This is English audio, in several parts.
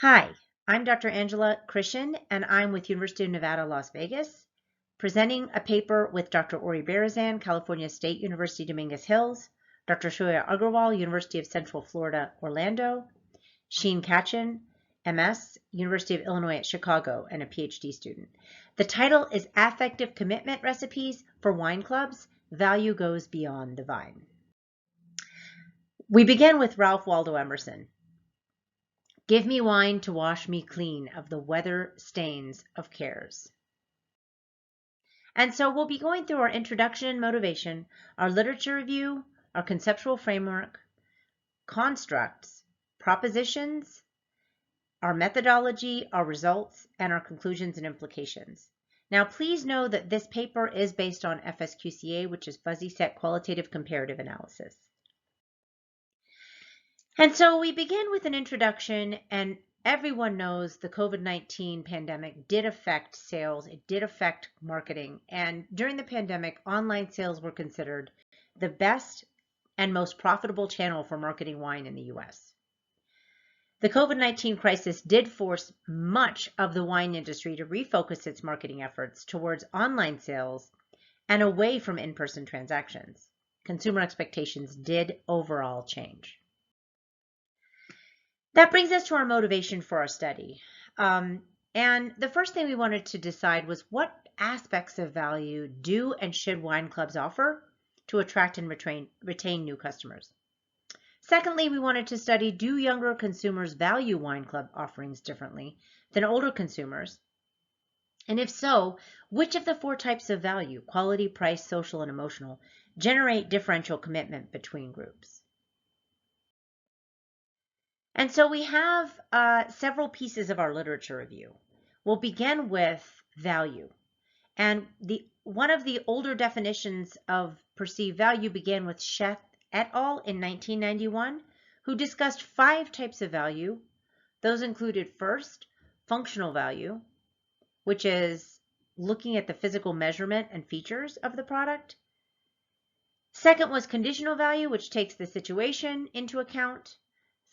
Hi, I'm Dr. Angela Krishen, and I'm with University of Nevada, Las Vegas, presenting a paper with Dr. Ori Berezan, California State University, Dominguez Hills, Dr. Shoya Agarwal, University of Central Florida, Orlando, Kachen, MS, University of Illinois at Chicago, and a PhD student. The title is Affective Commitment Recipes for Wine Clubs, Value Goes Beyond the Vine. We begin with Ralph Waldo Emerson. Give me wine to wash me clean of the weather stains of cares. And so we'll be going through our introduction and motivation, our literature review, our conceptual framework, constructs, propositions, our methodology, our results, and our conclusions and implications. Now, please know that this paper is based on FSQCA, which is Fuzzy Set Qualitative Comparative Analysis. And so we begin with an introduction, and everyone knows the COVID-19 pandemic did affect sales, it did affect marketing, and during the pandemic, online sales were considered the best and most profitable channel for marketing wine in the US. The COVID-19 crisis did force much of the wine industry to refocus its marketing efforts towards online sales and away from in-person transactions. Consumer expectations did overall change. That brings us to our motivation for our study. And the first thing we wanted to decide was what aspects of value do and should wine clubs offer to attract and retain new customers. Secondly, we wanted to study, do younger consumers value wine club offerings differently than older consumers? And if so, which of the four types of value, quality, price, social, and emotional, generate differential commitment between groups? And so we have several pieces of our literature review. We'll begin with value. And one of the older definitions of perceived value began with Sheth et al. In 1991, who discussed 5 types of value. Those included first, functional value, which is looking at the physical measurement and features of the product. Second was conditional value, which takes the situation into account.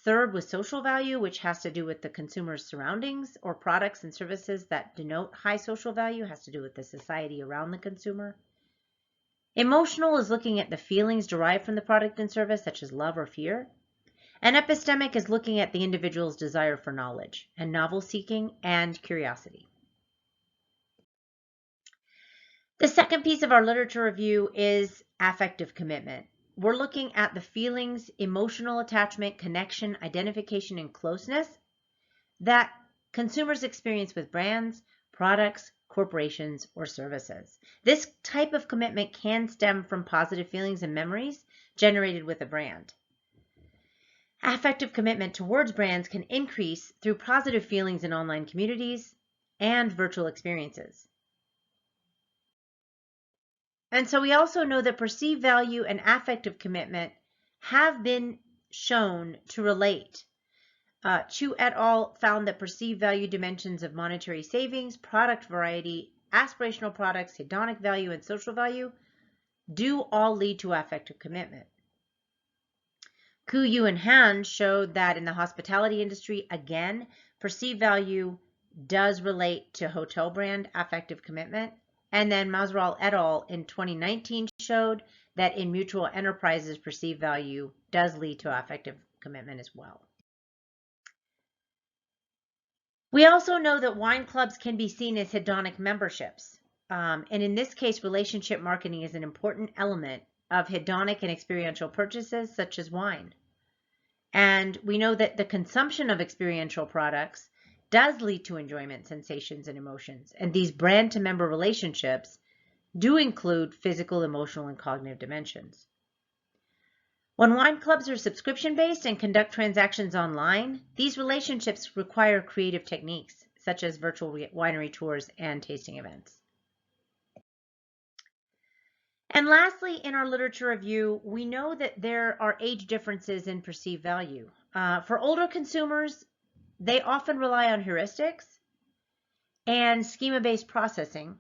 Third was social value, which has to do with the consumer's surroundings or products and services that denote high social value, has to do with the society around the consumer. Emotional is looking at the feelings derived from the product and service, such as love or fear. And epistemic is looking at the individual's desire for knowledge and novel seeking and curiosity. The second piece of our literature review is affective commitment. We're looking at the feelings, emotional attachment, connection, identification, and closeness that consumers experience with brands, products, corporations, or services. This type of commitment can stem from positive feelings and memories generated with a brand. Affective commitment towards brands can increase through positive feelings in online communities and virtual experiences. And so we also know that perceived value and affective commitment have been shown to relate. Chu et al. Found that perceived value dimensions of monetary savings, product variety, aspirational products, hedonic value, and social value do all lead to affective commitment. Ku, Yu, and Han showed that in the hospitality industry, again, perceived value does relate to hotel brand affective commitment. And then Mazral et al. In 2019 showed that in mutual enterprises, perceived value does lead to affective commitment as well. We also know that wine clubs can be seen as hedonic memberships. And in this case, relationship marketing is an important element of hedonic and experiential purchases such as wine. And we know that the consumption of experiential products does lead to enjoyment, sensations, and emotions. And these brand-to-member relationships do include physical, emotional, and cognitive dimensions. When wine clubs are subscription-based and conduct transactions online, these relationships require creative techniques, such as virtual winery tours and tasting events. And lastly, in our literature review, we know that there are age differences in perceived value. For older consumers, they often rely on heuristics and schema-based processing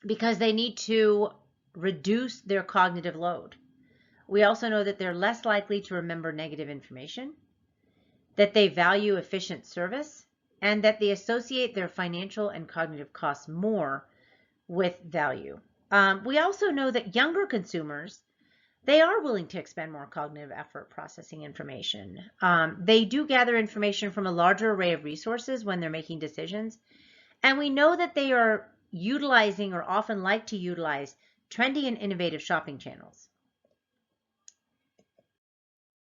because they need to reduce their cognitive load. We also know that they're less likely to remember negative information. that they value efficient service, and that they associate their financial and cognitive costs more with value. We also know that younger consumers, they are willing to expend more cognitive effort processing information. They do gather information from a larger array of resources when they're making decisions. And we know that they are utilizing or often like to utilize trendy and innovative shopping channels.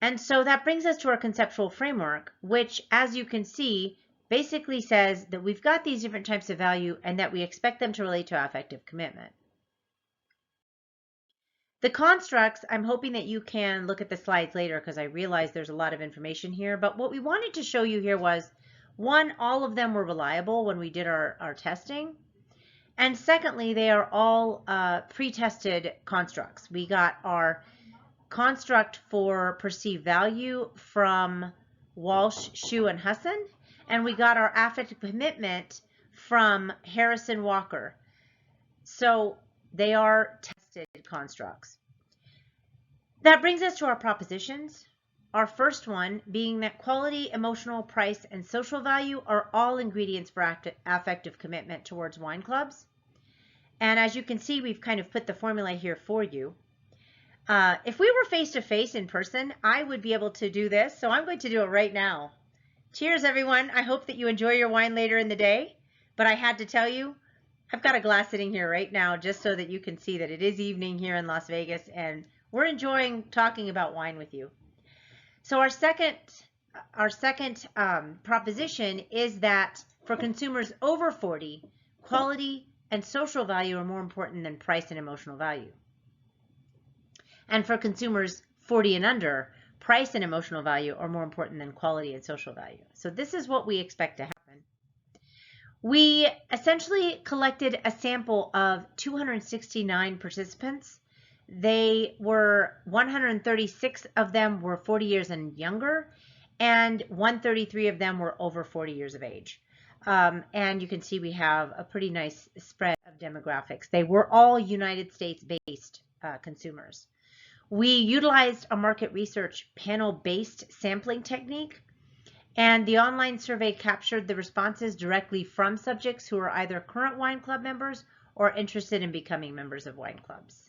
And so that brings us to our conceptual framework, which, as you can see, basically says that we've got these different types of value and that we expect them to relate to affective commitment. The constructs, I'm hoping that you can look at the slides later because I realize there's a lot of information here, but what we wanted to show you here was, one, all of them were reliable when we did our testing. And secondly, they are all pre-tested constructs. We got our construct for perceived value from Walsh, Shu, and Hassan, and we got our affective commitment from Harrison Walker. So they are tested constructs. That brings us to our propositions. Our first one being that quality, emotional, price, and social value are all ingredients for affective commitment towards wine clubs. And as you can see, we've kind of put the formula here for you. If we were face-to-face in person, I would be able to do this, so I'm going to do it right now. Cheers, everyone. I hope that you enjoy your wine later in the day, but I had to tell you, I've got a glass sitting here right now just so that you can see that it is evening here in Las Vegas, and we're enjoying talking about wine with you. So our second proposition is that for consumers over 40, quality and social value are more important than price and emotional value. And for consumers 40 and under, price and emotional value are more important than quality and social value. So this is what we expect to happen. We essentially collected a sample of 269 participants. They were 136 of them were 40 years and younger, and 133 of them were over 40 years of age. And you can see we have a pretty nice spread of demographics. They were all United States-based consumers. We utilized a market research panel-based sampling technique, and the online survey captured the responses directly from subjects who are either current wine club members or interested in becoming members of wine clubs.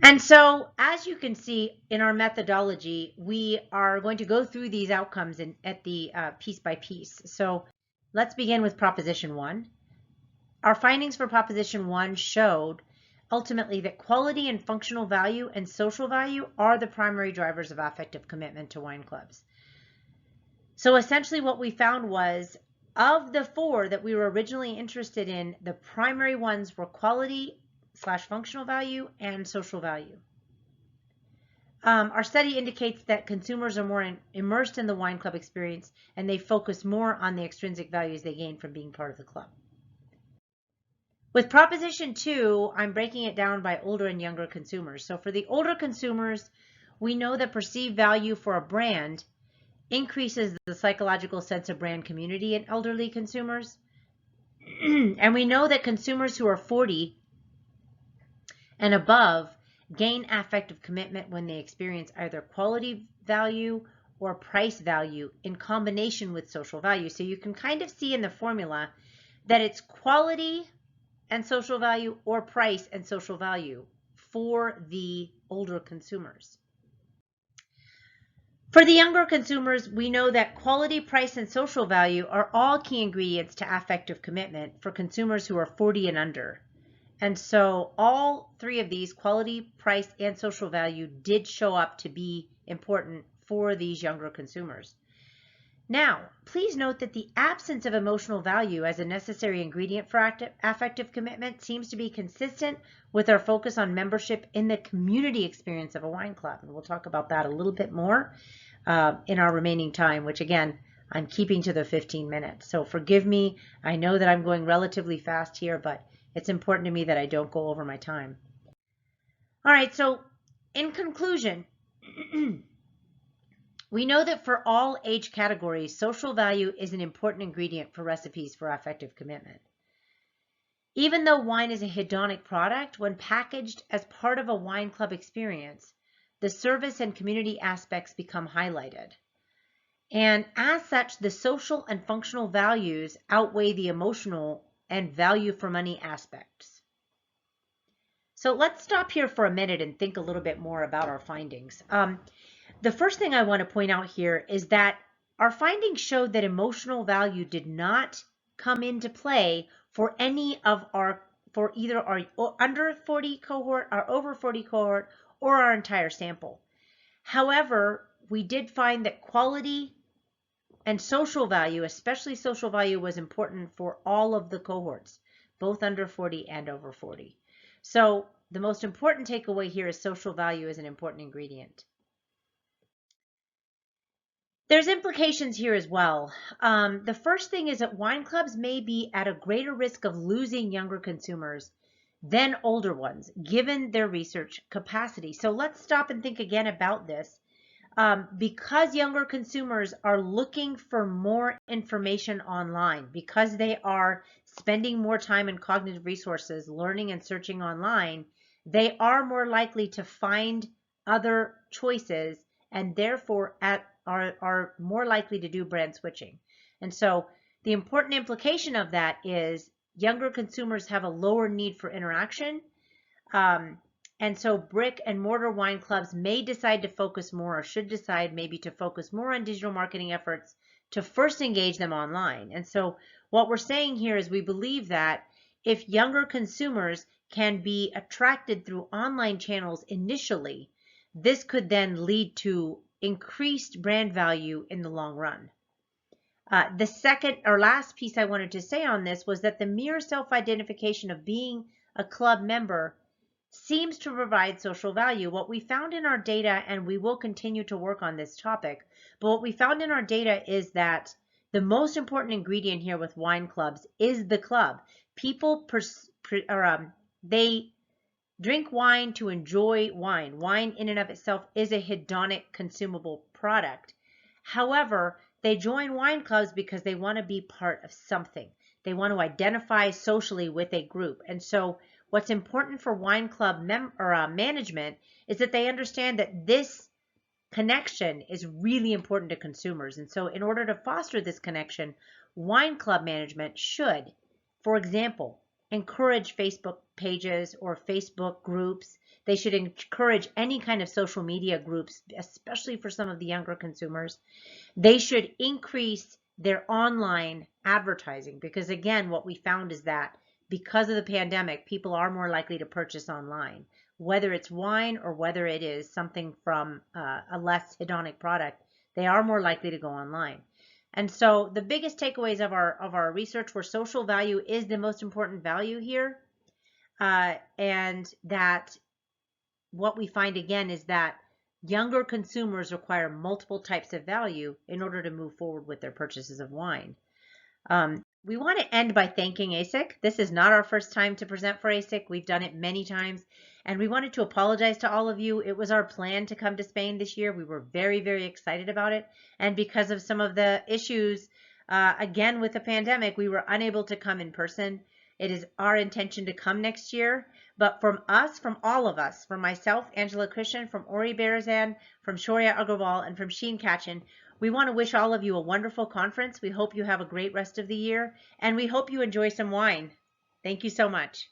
And so, as you can see in our methodology, we are going to go through these outcomes at the piece by piece. So let's begin with Proposition 1. Our findings for Proposition 1 showed ultimately that quality and functional value and social value are the primary drivers of affective commitment to wine clubs. So essentially what we found was, of the 4 that we were originally interested in, the primary ones were quality/functional value and social value. Our study indicates that consumers are more immersed in the wine club experience, and they focus more on the extrinsic values they gain from being part of the club. With Proposition 2, I'm breaking it down by older and younger consumers. So for the older consumers, we know that perceived value for a brand increases the psychological sense of brand community in elderly consumers. And we know that consumers who are 40 and above gain affective commitment when they experience either quality value or price value in combination with social value. So you can kind of see in the formula that it's quality and social value or price and social value for the older consumers. For the younger consumers, we know that quality, price, and social value are all key ingredients to affective commitment for consumers who are 40 and under. And so all 3 of these, quality, price, and social value, did show up to be important for these younger consumers. Now, please note that the absence of emotional value as a necessary ingredient for affective commitment seems to be consistent with our focus on membership in the community experience of a wine club. And we'll talk about that a little bit more in our remaining time, which again, I'm keeping to the 15 minutes. So forgive me. I know that I'm going relatively fast here, but it's important to me that I don't go over my time. All right, so in conclusion, we know that for all age categories, social value is an important ingredient for recipes for affective commitment. Even though wine is a hedonic product, when packaged as part of a wine club experience, the service and community aspects become highlighted. And as such, the social and functional values outweigh the emotional and value for money aspects. So let's stop here for a minute and think a little bit more about our findings. The first thing I want to point out here is that our findings showed that emotional value did not come into play for either our under 40 cohort, our over 40 cohort, or our entire sample. However, we did find that quality and social value, especially social value, was important for all of the cohorts, both under 40 and over 40. So the most important takeaway here is social value is an important ingredient. There's implications here as well. The first thing is that wine clubs may be at a greater risk of losing younger consumers than older ones, given their research capacity. So let's stop and think again about this. Because younger consumers are looking for more information online, because they are spending more time and cognitive resources learning and searching online, they are more likely to find other choices and therefore are more likely to do brand switching. And so the important implication of that is younger consumers have a lower need for interaction. And so brick and mortar wine clubs may decide to focus more, or should decide maybe to focus more on digital marketing efforts to first engage them online. And so what we're saying here is we believe that if younger consumers can be attracted through online channels initially, this could then lead to increased brand value in the long run. The second or last piece I wanted to say on this was that the mere self-identification of being a club member seems to provide social value. What we found in our data, and we will continue to work on this topic, but what we found in our data is that the most important ingredient here with wine clubs is the club. People they drink wine to enjoy wine. Wine in and of itself is a hedonic consumable product. However, they join wine clubs because they want to be part of something. They want to identify socially with a group. And so what's important for wine club management is that they understand that this connection is really important to consumers. And so in order to foster this connection, wine club management should, for example, encourage Facebook pages or Facebook groups. They should encourage any kind of social media groups, especially for some of the younger consumers. They should increase their online advertising because, again, what we found is that because of the pandemic, people are more likely to purchase online, whether it's wine or whether it is something from a less hedonic product. They are more likely to go online. And so the biggest takeaways of our research were social value is the most important value here, and that what we find again is that younger consumers require multiple types of value in order to move forward with their purchases of wine. We want to end by thanking ACIEK. This is not our first time to present for ACIEK. We've done it many times, and we wanted to apologize to all of you. It was our plan to come to Spain this year. We were very, very excited about it, and because of some of the issues, again with the pandemic, we were unable to come in person. It is our intention to come next year, but from us, from all of us, from myself, Angela Krishen, from Ori Berezan, from Shoria Agarwal, and from Kachen, we want to wish all of you a wonderful conference. We hope you have a great rest of the year, and we hope you enjoy some wine. Thank you so much.